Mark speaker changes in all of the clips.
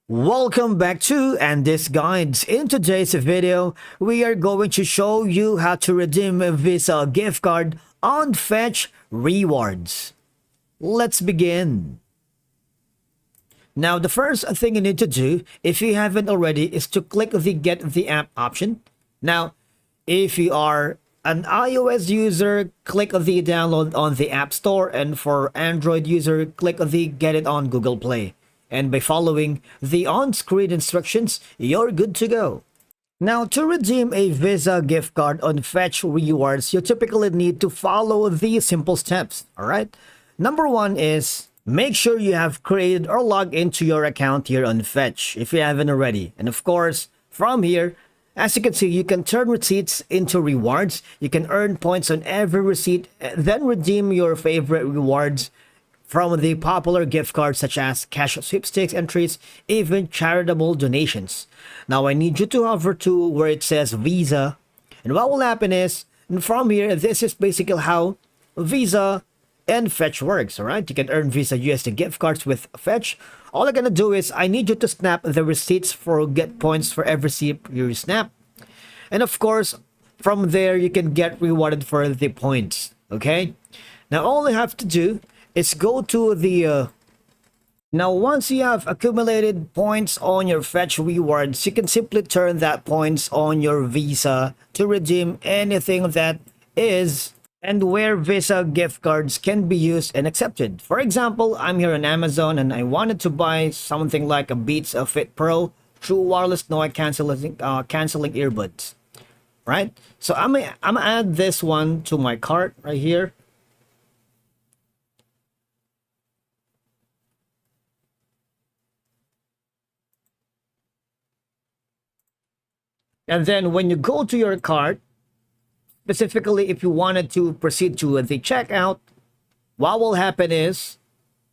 Speaker 1: Welcome back to And This Guides. In today's video, we are going to show you how to redeem a Visa gift card on Fetch Rewards. Let's begin. Now, the first thing you need to do, if you haven't already, is to click the Get the App option. Now, if you are an iOS user, click the download on the App Store, and for Android user, click the Get it on Google Play. And by following the on-screen instructions, you're good to go. Now, to redeem a Visa gift card on Fetch Rewards, you typically need to follow these simple steps, alright? Number one is make sure you have created or logged into your account here on Fetch if you haven't already. And of course, from here, as you can see, you can turn receipts into rewards. You can earn points on every receipt, then redeem your favorite rewards from the popular gift cards such as cash sweepstakes entries, even charitable donations. Now I need you to hover to where it says Visa, and what will happen is, and from here, this is basically how Visa and Fetch works, alright? You can earn Visa USD gift cards with Fetch. All I'm gonna do is, I need you to snap the receipts for get points for every receipt you snap. And of course, from there, you can get rewarded for the points, okay? Now all you have to do is go to the now once you have accumulated points on your Fetch Rewards, you can simply turn that points on your Visa to redeem anything that is and where Visa gift cards can be used and accepted. For example, I'm here on Amazon and I wanted to buy something like a Beats Fit Pro true wireless noise canceling earbuds, right? So I'm gonna add this one to my cart right here. And then when you go to your cart, specifically if you wanted to proceed to the checkout, what will happen is,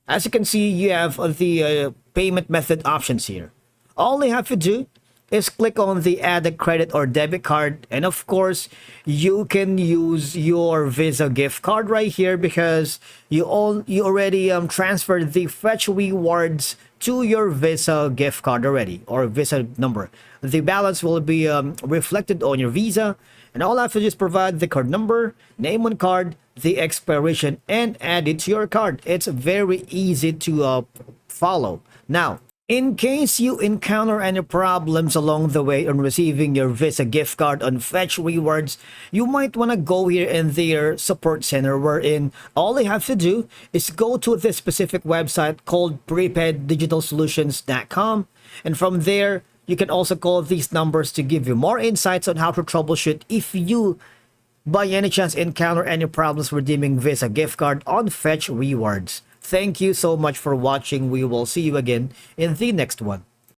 Speaker 1: as you can see, you have the payment method options here. All you have to do is click on the add a credit or debit card, and of course you can use your Visa gift card right here because you already transferred the Fetch Rewards to your Visa gift card already, or Visa number. The balance will be reflected on your Visa, and all I have to do is provide the card number, name on card, the expiration, and add it to your card. It's very easy to follow. Now, in case you encounter any problems along the way on receiving your Visa gift card on Fetch Rewards, you might want to go here in their support center, wherein all you have to do is go to this specific website called prepaiddigitalsolutions.com, and from there you can also call these numbers to give you more insights on how to troubleshoot if you by any chance encounter any problems redeeming Visa gift card on Fetch Rewards. Thank you so much for watching. We will see you again in the next one.